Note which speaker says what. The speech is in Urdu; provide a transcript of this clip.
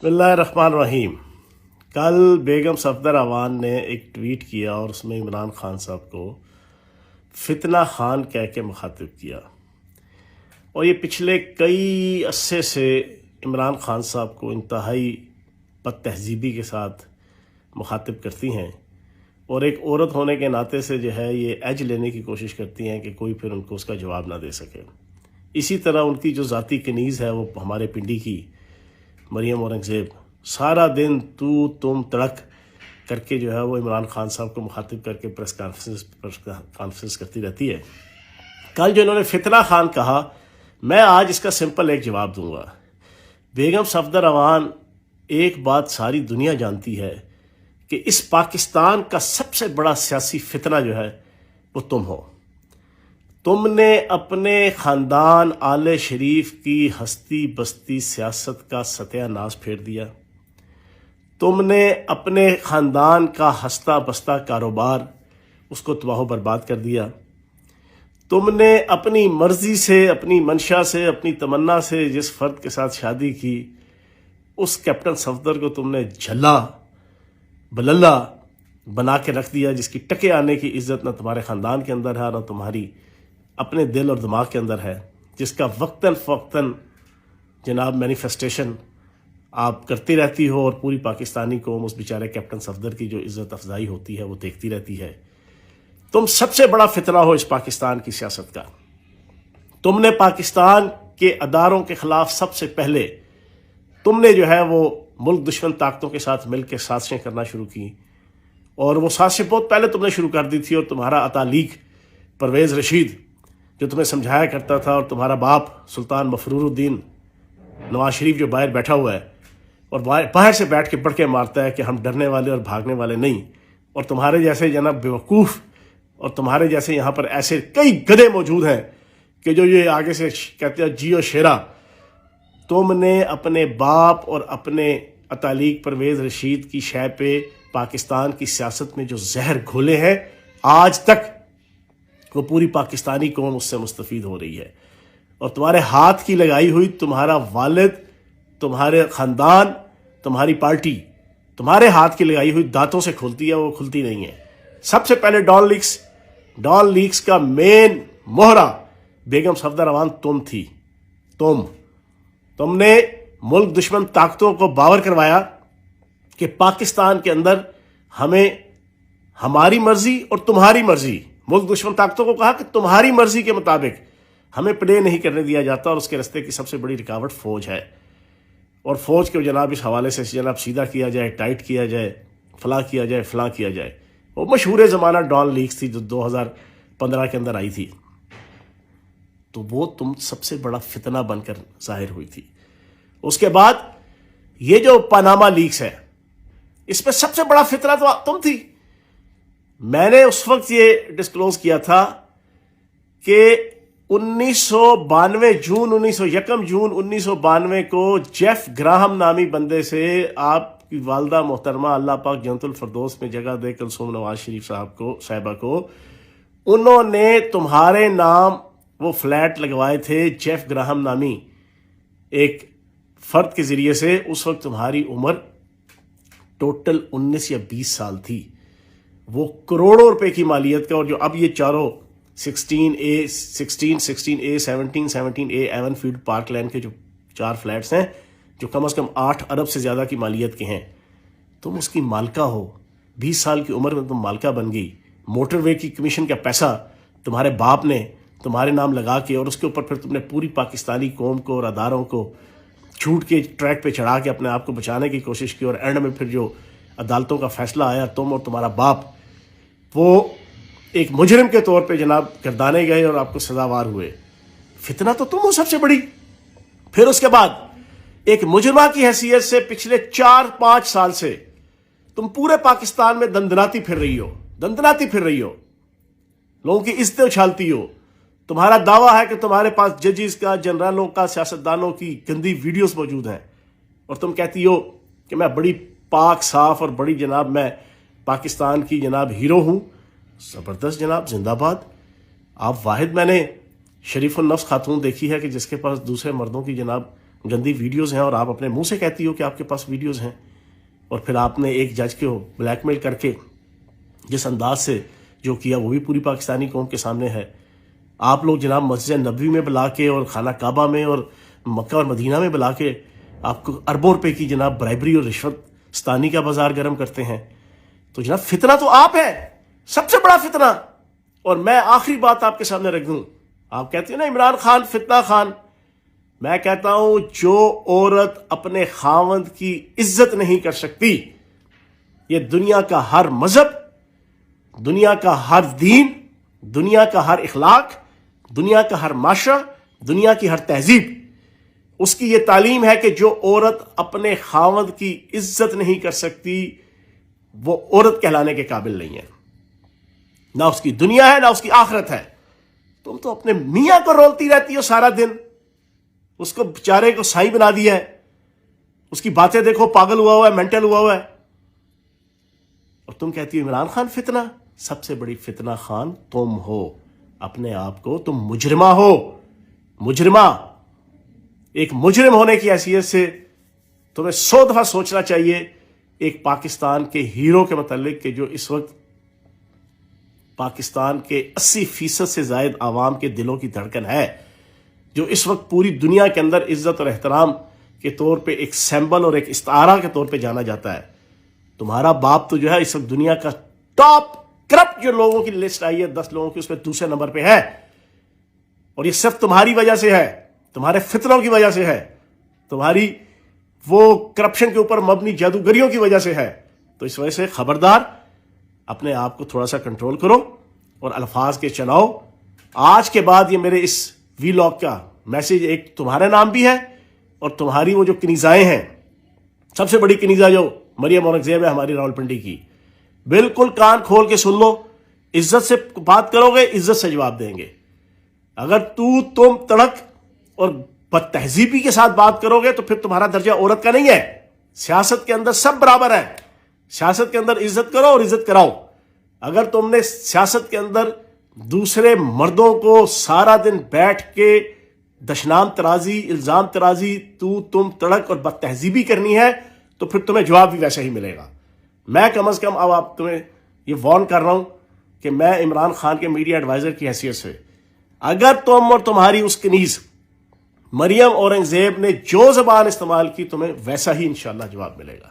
Speaker 1: بسم اللہ الرحمن الرحیم۔ کل بیگم صفدر اعوان نے ایک ٹویٹ کیا اور اس میں عمران خان صاحب کو فتنہ خان کہہ کے مخاطب کیا، اور یہ پچھلے کئی عرصے سے عمران خان صاحب کو انتہائی بد تہذیبی کے ساتھ مخاطب کرتی ہیں، اور ایک عورت ہونے کے ناطے سے جو ہے یہ ایج لینے کی کوشش کرتی ہیں کہ کوئی پھر ان کو اس کا جواب نہ دے سکے۔ اسی طرح ان کی جو ذاتی کنیز ہے وہ ہمارے پنڈی کی مریم اورنگزیب سارا دن تم تڑک کر کے جو ہے وہ عمران خان صاحب کو مخاطب کر کے پریس کانفرنس کرتی رہتی ہے۔ کل جو انہوں نے فتنہ خان کہا، میں آج اس کا سمپل ایک جواب دوں گا۔ بیگم صفدر اعوان، ایک بات ساری دنیا جانتی ہے کہ اس پاکستان کا سب سے بڑا سیاسی فتنہ جو ہے وہ تم ہو۔ تم نے اپنے خاندان آل شریف کی ہستی بستی سیاست کا ستیہ ناش پھیر دیا۔ تم نے اپنے خاندان کا ہستہ بستہ کاروبار اس کو تباہ و برباد کر دیا۔ تم نے اپنی مرضی سے، اپنی منشا سے، اپنی تمنا سے جس فرد کے ساتھ شادی کی، اس کیپٹن صفدر کو تم نے جھلا بللا بنا کے رکھ دیا، جس کی ٹکے آنے کی عزت نہ تمہارے خاندان کے اندر ہے نہ تمہاری اپنے دل اور دماغ کے اندر ہے، جس کا وقتاً فوقتاً جناب مینیفیسٹیشن آپ کرتی رہتی ہو، اور پوری پاکستانی قوم اس بیچارے کیپٹن صفدر کی جو عزت افزائی ہوتی ہے وہ دیکھتی رہتی ہے۔ تم سب سے بڑا فتنہ ہو اس پاکستان کی سیاست کا۔ تم نے پاکستان کے اداروں کے خلاف سب سے پہلے تم نے جو ہے وہ ملک دشمن طاقتوں کے ساتھ مل کے سازشیں کرنا شروع کی، اور وہ سازشیں بہت پہلے تم نے شروع کر دی تھی، اور تمہارا اتالیق پرویز رشید جو تمہیں سمجھایا کرتا تھا، اور تمہارا باپ سلطان مفرور الدین نواز شریف جو باہر بیٹھا ہوا ہے اور باہر سے بیٹھ کے بڑھ مارتا ہے کہ ہم ڈرنے والے اور بھاگنے والے نہیں، اور تمہارے جیسے جناب بیوقوف اور تمہارے جیسے یہاں پر ایسے کئی گدھے موجود ہیں کہ جو یہ آگے سے کہتے ہیں جیو شیرا۔ تم نے اپنے باپ اور اپنے اتالیق پرویز رشید کی شے پہ پاکستان کی سیاست میں جو زہر گھولے ہیں، آج تک وہ پوری پاکستانی قوم اس سے مستفید ہو رہی ہے، اور تمہارے ہاتھ کی لگائی ہوئی تمہارا والد، تمہارے خاندان، تمہاری پارٹی تمہارے ہاتھ کی لگائی ہوئی دانتوں سے کھلتی ہے، وہ کھلتی نہیں ہے۔ سب سے پہلے ڈان لیکس کا مین مہرہ بیگم صفدر اعوان تم تھی۔ تم نے ملک دشمن طاقتوں کو باور کروایا کہ پاکستان کے اندر ہمیں ہماری مرضی اور تمہاری مرضی، ملک دشمن طاقتوں کو کہا کہ تمہاری مرضی کے مطابق ہمیں پلے نہیں کرنے دیا جاتا، اور اس کے راستے کی سب سے بڑی رکاوٹ فوج ہے، اور فوج کو جناب اس حوالے سے جناب سیدھا کیا جائے، ٹائٹ کیا جائے، فلاں کیا جائے، فلاں کیا جائے۔ وہ مشہور زمانہ ڈان لیکس تھی جو 2015 کے اندر آئی تھی، تو وہ تم سب سے بڑا فتنہ بن کر ظاہر ہوئی تھی۔ اس کے بعد یہ جو پاناما لیکس ہے، اس پہ سب سے بڑا فتنہ تو تم تھی۔ میں نے اس وقت یہ ڈسکلوز کیا تھا کہ 1 جون 1992 کو جیف گراہم نامی بندے سے آپ کی والدہ محترمہ اللہ پاک جنت الفردوس میں جگہ دے کلثوم نواز شریف صاحبہ کو انہوں نے تمہارے نام وہ فلیٹ لگوائے تھے جیف گراہم نامی ایک فرد کے ذریعے سے۔ اس وقت تمہاری عمر ٹوٹل 19 یا 20 سال تھی۔ وہ کروڑوں روپے کی مالیت کا، اور جو اب یہ چاروں 16A 17A even field park لین کے جو 4 فلیٹس ہیں جو کم از کم 8 ارب سے زیادہ کی مالیت کے ہیں، تم اس کی مالکہ ہو۔ 20 سال کی عمر میں تم مالکہ بن گئی۔ موٹر وے کی کمیشن کا پیسہ تمہارے باپ نے تمہارے نام لگا کے، اور اس کے اوپر پھر تم نے پوری پاکستانی قوم کو اور اداروں کو جھوٹ کے ٹریک پہ چڑھا کے اپنے آپ کو بچانے کی کوشش کی، اور اینڈ میں پھر جو عدالتوں کا فیصلہ آیا، تم اور تمہارا باپ وہ ایک مجرم کے طور پہ جناب گردانے گئے اور آپ کو سزاوار ہوئے۔ فتنہ تو تم ہو سب سے بڑی۔ پھر اس کے بعد ایک مجرمہ کی حیثیت سے پچھلے 4-5 سال سے تم پورے پاکستان میں دندناتی پھر رہی ہو، لوگوں کی عزتیں اچھالتی ہو۔ تمہارا دعویٰ ہے کہ تمہارے پاس ججز کا، جنرلوں کا، سیاستدانوں کی گندی ویڈیوز موجود ہیں، اور تم کہتی ہو کہ میں بڑی پاک صاف اور بڑی جناب میں پاکستان کی جناب ہیرو ہوں۔ زبردست جناب، زندہ باد۔ آپ واحد میں نے شریف النفس خاتون دیکھی ہے کہ جس کے پاس دوسرے مردوں کی جناب گندی ویڈیوز ہیں اور آپ اپنے منہ سے کہتی ہو کہ آپ کے پاس ویڈیوز ہیں، اور پھر آپ نے ایک جج کو بلیک میل کر کے جس انداز سے جو کیا وہ بھی پوری پاکستانی قوم کے سامنے ہے۔ آپ لوگ جناب مسجد نبوی میں بلا کے اور خانہ کعبہ میں اور مکہ اور مدینہ میں بلا کے آپ کو اربوں روپے کی جناب برائبری اور رشوت ستانی کا بازار گرم کرتے ہیں۔ تو جناب فتنہ تو آپ ہے، سب سے بڑا فتنہ۔ اور میں آخری بات آپ کے سامنے رکھ دوں، آپ کہتے ہیں نا عمران خان فتنہ خان، میں کہتا ہوں جو عورت اپنے خاوند کی عزت نہیں کر سکتی، یہ دنیا کا ہر مذہب، دنیا کا ہر دین، دنیا کا ہر اخلاق، دنیا کا ہر معاشرہ، دنیا کی ہر تہذیب، اس کی یہ تعلیم ہے کہ جو عورت اپنے خاوند کی عزت نہیں کر سکتی وہ عورت کہلانے کے قابل نہیں ہے، نہ اس کی دنیا ہے نہ اس کی آخرت ہے۔ تم تو اپنے میاں کو رولتی رہتی ہو سارا دن، اس کو بیچارے کو سائی بنا دیا ہے، اس کی باتیں دیکھو، پاگل ہوا ہے، مینٹل ہوا ہے، اور تم کہتی ہو عمران خان فتنہ۔ سب سے بڑی فتنہ خان تم ہو، اپنے آپ کو تم مجرمہ ہو، مجرمہ۔ ایک مجرم ہونے کی حیثیت سے تمہیں 100 دفعہ سوچنا چاہیے ایک پاکستان کے ہیرو کے متعلق کہ جو اس وقت پاکستان کے 80% سے زائد عوام کے دلوں کی دھڑکن ہے، جو اس وقت پوری دنیا کے اندر عزت اور احترام کے طور پہ ایک سیمبل اور ایک استعارہ کے طور پہ جانا جاتا ہے۔ تمہارا باپ تو جو ہے اس وقت دنیا کا ٹاپ کرپٹ جو لوگوں کی لسٹ آئی ہے 10 لوگوں کی، اس میں دوسرے نمبر پہ ہے، اور یہ صرف تمہاری وجہ سے ہے، تمہارے فتنوں کی وجہ سے ہے، تمہاری وہ کرپشن کے اوپر مبنی جادوگریوں کی وجہ سے ہے۔ تو اس وجہ سے خبردار، اپنے آپ کو تھوڑا سا کنٹرول کرو اور الفاظ کے چناؤ۔ آج کے بعد یہ میرے اس وی لاگ کا میسج ایک تمہارے نام بھی ہے، اور تمہاری وہ جو کنیزائیں ہیں، سب سے بڑی کنیزا جو مریم اورنگزیب ہے ہماری راولپنڈی کی، بالکل کان کھول کے سن لو، عزت سے بات کرو گے عزت سے جواب دیں گے۔ اگر تم تڑک اور بد تہذیبی کے ساتھ بات کرو گے تو پھر تمہارا درجہ عورت کا نہیں ہے۔ سیاست کے اندر سب برابر ہیں، سیاست کے اندر عزت کرو اور عزت کراؤ۔ اگر تم نے سیاست کے اندر دوسرے مردوں کو سارا دن بیٹھ کے دشنام ترازی، الزام ترازی، تم تڑک اور بد تہذیبی کرنی ہے تو پھر تمہیں جواب بھی ویسا ہی ملے گا۔ میں کم از کم اب آپ تمہیں یہ وارن کر رہا ہوں کہ میں عمران خان کے میڈیا ایڈوائزر کی حیثیت سے، اگر تم اور تمہاری اس کنیز مریم اورنگزیب نے جو زبان استعمال کی تمہیں ویسا ہی انشاءاللہ جواب ملے گا۔